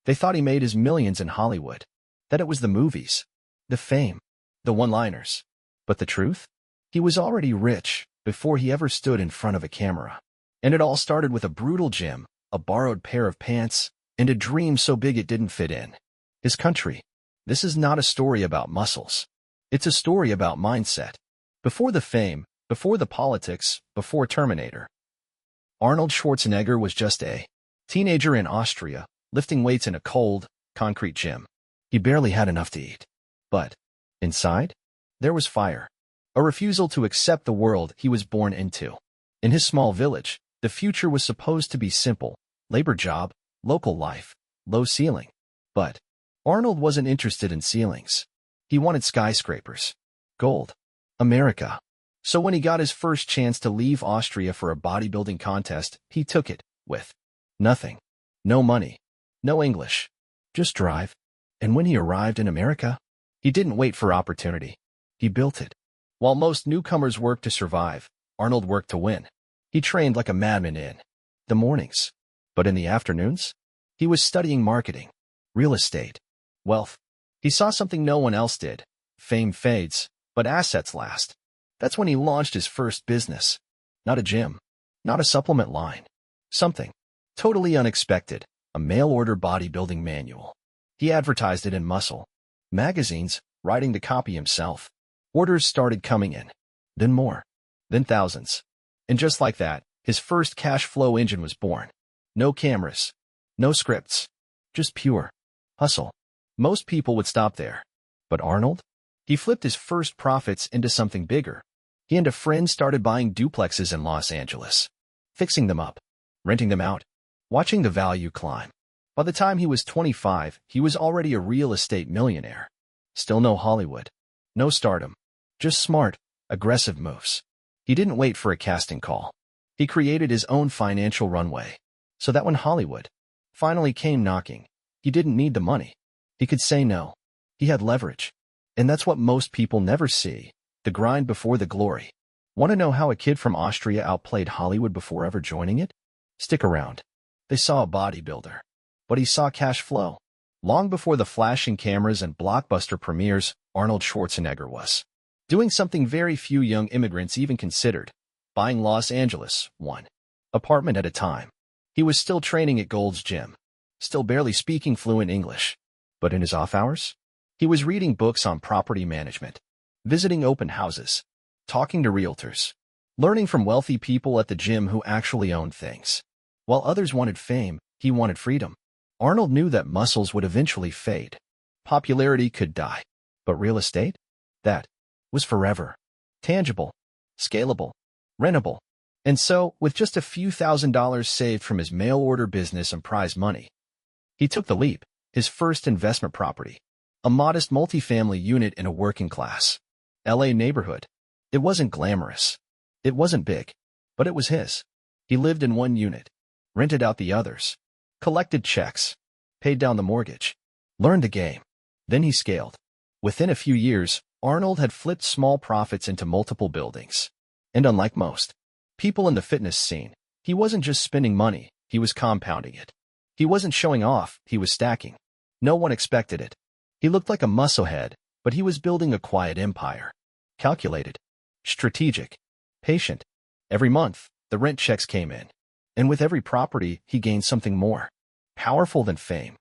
They thought he made his millions in Hollywood, that it was the movies, the fame, the one-liners. But the truth? He was already rich before he ever stood in front of a camera. And it all started with a brutal gym, a borrowed pair of pants, and a dream so big it didn't fit in his country. This is not a story about muscles. It's a story about mindset. Before the fame, before the politics, before Terminator, Arnold Schwarzenegger was just a teenager in Austria, lifting weights in a cold, concrete gym. He barely had enough to eat. But inside, there was fire. A refusal to accept the world he was born into. In his small village, the future was supposed to be simple: labor job, local life, low ceiling. But Arnold wasn't interested in ceilings. He wanted skyscrapers. Gold. America. So when he got his first chance to leave Austria for a bodybuilding contest, he took it, with nothing. No money. No English. Just drive. And when he arrived in America, he didn't wait for opportunity. He built it. While most newcomers worked to survive, Arnold worked to win. He trained like a madman in the mornings. But in the afternoons, he was studying marketing, real estate, wealth. He saw something no one else did. Fame fades, but assets last. That's when he launched his first business. Not a gym, not a supplement line. Something totally unexpected, a mail-order bodybuilding manual. He advertised it in Muscle magazines, writing the copy himself. Orders started coming in. Then more. Then thousands. And just like that, his first cash flow engine was born. No cameras. No scripts. Just pure hustle. Most people would stop there. But Arnold? He flipped his first profits into something bigger. He and a friend started buying duplexes in Los Angeles, fixing them up, renting them out, watching the value climb. By the time he was 25, he was already a real estate millionaire. Still no Hollywood. No stardom. Just smart, aggressive moves. He didn't wait for a casting call. He created his own financial runway, so that when Hollywood finally came knocking, he didn't need the money. He could say no. He had leverage. And that's what most people never see, the grind before the glory. Want to know how a kid from Austria outplayed Hollywood before ever joining it? Stick around. They saw a bodybuilder, but he saw cash flow. Long before the flashing cameras and blockbuster premieres, Arnold Schwarzenegger was doing something very few young immigrants even considered: buying Los Angeles, one apartment at a time. He was still training at Gold's Gym, still barely speaking fluent English. But in his off hours, he was reading books on property management, visiting open houses, talking to realtors, learning from wealthy people at the gym who actually owned things. While others wanted fame, he wanted freedom. Arnold knew that muscles would eventually fade. Popularity could die. But real estate? That was forever. Tangible, scalable, rentable. And so, with just a few $1,000s saved from his mail-order business and prize money, he took the leap. His first investment property, a modest multifamily unit in a working-class LA neighborhood. It wasn't glamorous. It wasn't big. But it was his. He lived in one unit, rented out the others, collected checks, paid down the mortgage, learned the game. Then he scaled. Within a few years, Arnold had flipped small profits into multiple buildings. And unlike most people in the fitness scene, he wasn't just spending money, he was compounding it. He wasn't showing off, he was stacking. No one expected it. He looked like a musclehead, but he was building a quiet empire. Calculated, strategic, patient. Every month, the rent checks came in. And with every property, he gained something more powerful than fame.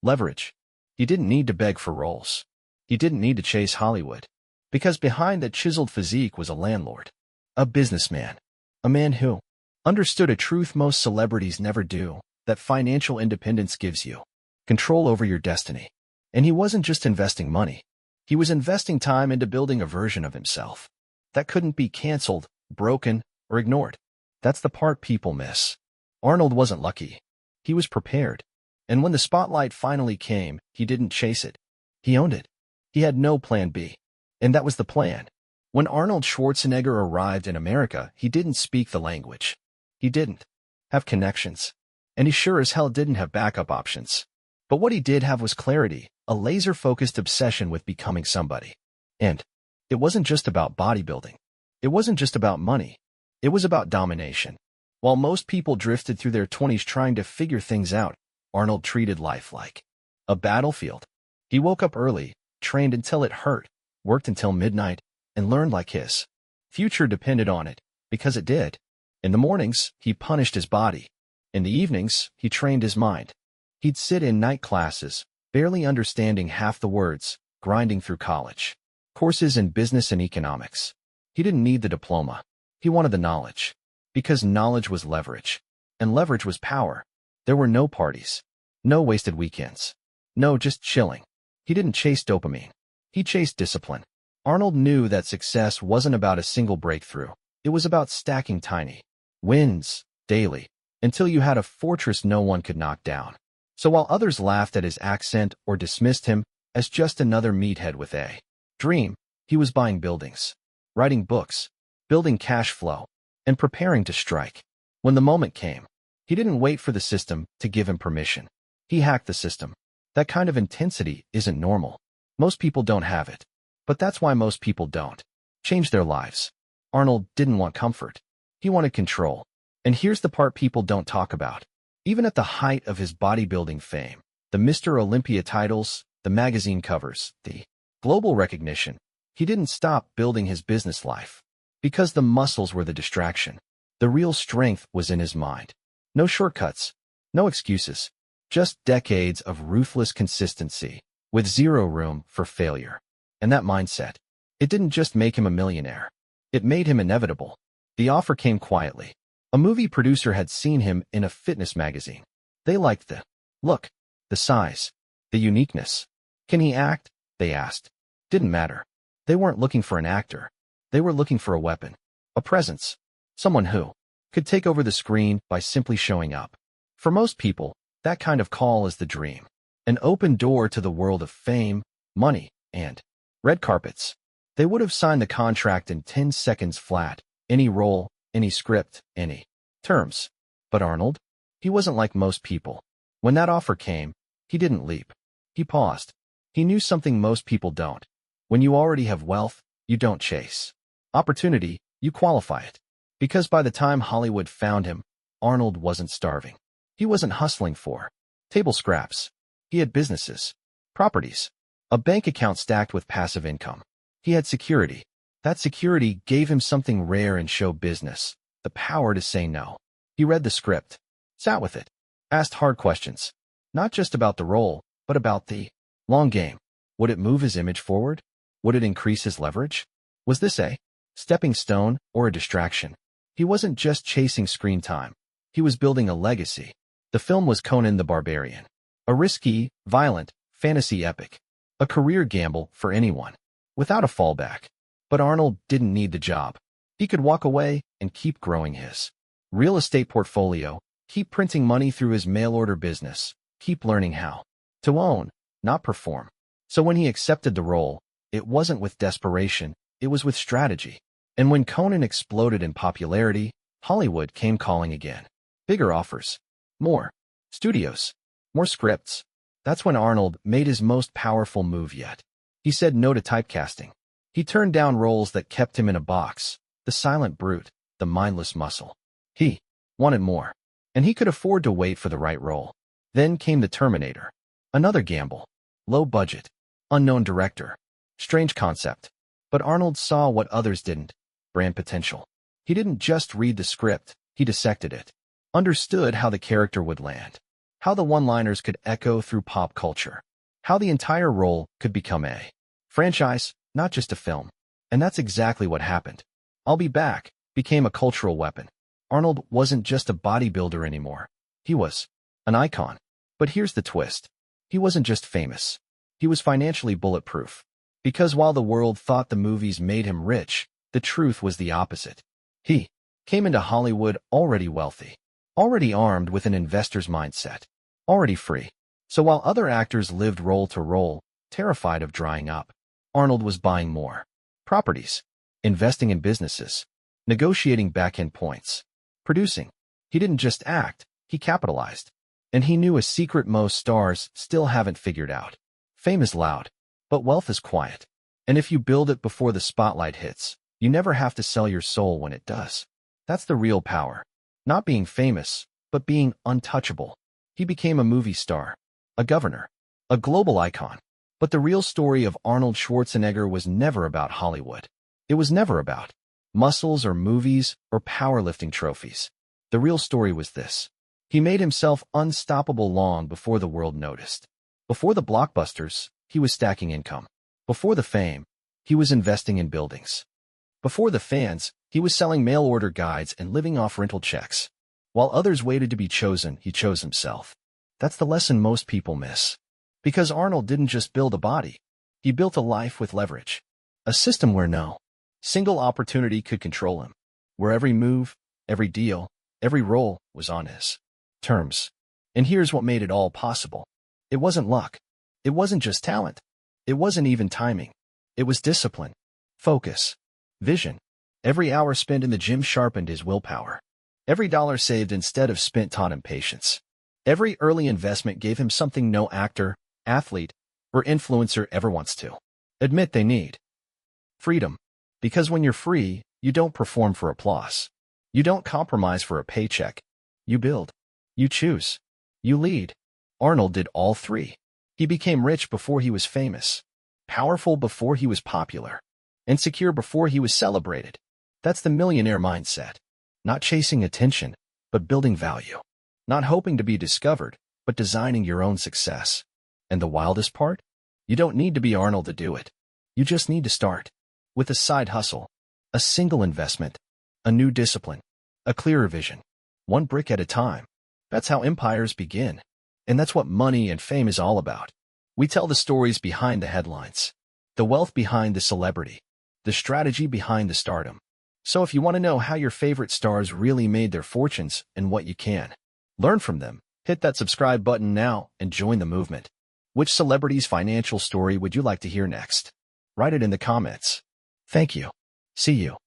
Leverage. He didn't need to beg for roles. He didn't need to chase Hollywood. Because behind that chiseled physique was a landlord. A businessman. A man who understood a truth most celebrities never do, that financial independence gives you control over your destiny. And he wasn't just investing money. He was investing time into building a version of himself that couldn't be canceled, broken, or ignored. That's the part people miss. Arnold wasn't lucky. He was prepared. And when the spotlight finally came, he didn't chase it. He owned it. He had no plan B. And that was the plan. When Arnold Schwarzenegger arrived in America, he didn't speak the language. He didn't have connections. And he sure as hell didn't have backup options. But what he did have was clarity, a laser-focused obsession with becoming somebody. And it wasn't just about bodybuilding. It wasn't just about money. It was about domination. While most people drifted through their 20s trying to figure things out, Arnold treated life like a battlefield. He woke up early, trained until it hurt, worked until midnight, and learned like his future depended on it, because it did. In the mornings, he punished his body. In the evenings, he trained his mind. He'd sit in night classes, barely understanding half the words, grinding through college courses in business and economics. He didn't need the diploma. He wanted the knowledge. Because knowledge was leverage. And leverage was power. There were no parties. No wasted weekends. No just chilling. He didn't chase dopamine. He chased discipline. Arnold knew that success wasn't about a single breakthrough. It was about stacking tiny wins daily until you had a fortress no one could knock down. So while others laughed at his accent or dismissed him as just another meathead with a dream, he was buying buildings, writing books, building cash flow, and preparing to strike. When the moment came, he didn't wait for the system to give him permission. He hacked the system. That kind of intensity isn't normal. Most people don't have it. But that's why most people don't change their lives. Arnold didn't want comfort. He wanted control. And here's the part people don't talk about. Even at the height of his bodybuilding fame, the Mr. Olympia titles, the magazine covers, the global recognition, he didn't stop building his business life. Because the muscles were the distraction. The real strength was in his mind. No shortcuts. No excuses. Just decades of ruthless consistency, with zero room for failure. And that mindset, it didn't just make him a millionaire. It made him inevitable. The offer came quietly. A movie producer had seen him in a fitness magazine. They liked the look, the size, the uniqueness. Can he act? They asked. Didn't matter. They weren't looking for an actor. They were looking for a weapon, a presence, someone who could take over the screen by simply showing up. For most people, that kind of call is the dream. An open door to the world of fame, money, and red carpets. They would have signed the contract in 10 seconds flat. Any role, any script, any terms. But Arnold? He wasn't like most people. When that offer came, he didn't leap. He paused. He knew something most people don't. When you already have wealth, you don't chase opportunity, you qualify it. Because by the time Hollywood found him, Arnold wasn't starving. He wasn't hustling for table scraps. He had businesses, properties, a bank account stacked with passive income. He had security. That security gave him something rare in show business, the power to say no. He read the script, sat with it, asked hard questions, not just about the role, but about the long game. Would it move his image forward? Would it increase his leverage? Was this a stepping stone or a distraction? He wasn't just chasing screen time. He was building a legacy. The film was Conan the Barbarian. A risky, violent, fantasy epic. A career gamble for anyone, without a fallback. But Arnold didn't need the job. He could walk away and keep growing his real estate portfolio, keep printing money through his mail-order business, keep learning how to own, not perform. So when he accepted the role, it wasn't with desperation, it was with strategy. And when Conan exploded in popularity, Hollywood came calling again. Bigger offers. More studios. More scripts. That's when Arnold made his most powerful move yet. He said no to typecasting. He turned down roles that kept him in a box, the silent brute, the mindless muscle. He wanted more. And he could afford to wait for the right role. Then came The Terminator. Another gamble. Low budget. Unknown director. Strange concept. But Arnold saw what others didn't. Brand potential. He didn't just read the script, he dissected it. Understood how the character would land. How the one-liners could echo through pop culture. How the entire role could become a franchise, not just a film. And that's exactly what happened. I'll Be Back became a cultural weapon. Arnold wasn't just a bodybuilder anymore. He was an icon. But here's the twist. He wasn't just famous. He was financially bulletproof. Because while the world thought the movies made him rich, the truth was the opposite. He came into Hollywood already wealthy, already armed with an investor's mindset, already free. So while other actors lived role to role, terrified of drying up, Arnold was buying more properties, investing in businesses, negotiating back-end points, producing. He didn't just act, he capitalized. And he knew a secret most stars still haven't figured out. Fame is loud, but wealth is quiet. And if you build it before the spotlight hits, you never have to sell your soul when it does. That's the real power. Not being famous, but being untouchable. He became a movie star, a governor, a global icon. But the real story of Arnold Schwarzenegger was never about Hollywood. It was never about muscles or movies or powerlifting trophies. The real story was this. He made himself unstoppable long before the world noticed. Before the blockbusters, he was stacking income. Before the fame, he was investing in buildings. Before the fans, he was selling mail-order guides and living off rental checks. While others waited to be chosen, he chose himself. That's the lesson most people miss. Because Arnold didn't just build a body. He built a life with leverage. A system where no single opportunity could control him. Where every move, every deal, every role was on his terms. And here's what made it all possible. It wasn't luck. It wasn't just talent. It wasn't even timing. It was discipline, focus, vision. Every hour spent in the gym sharpened his willpower. Every dollar saved instead of spent taught him patience. Every early investment gave him something no actor, athlete, or influencer ever wants to admit they need. Freedom. Because when you're free, you don't perform for applause. You don't compromise for a paycheck. You build. You choose. You lead. Arnold did all three. He became rich before he was famous, powerful before he was popular, and secure before he was celebrated. That's the millionaire mindset. Not chasing attention, but building value. Not hoping to be discovered, but designing your own success. And the wildest part? You don't need to be Arnold to do it. You just need to start. With a side hustle, a single investment, a new discipline, a clearer vision. One brick at a time. That's how empires begin. And that's what money and fame is all about. We tell the stories behind the headlines, the wealth behind the celebrity, the strategy behind the stardom. So if you want to know how your favorite stars really made their fortunes and what you can learn from them, hit that subscribe button now and join the movement. Which celebrity's financial story would you like to hear next? Write it in the comments. Thank you. See you.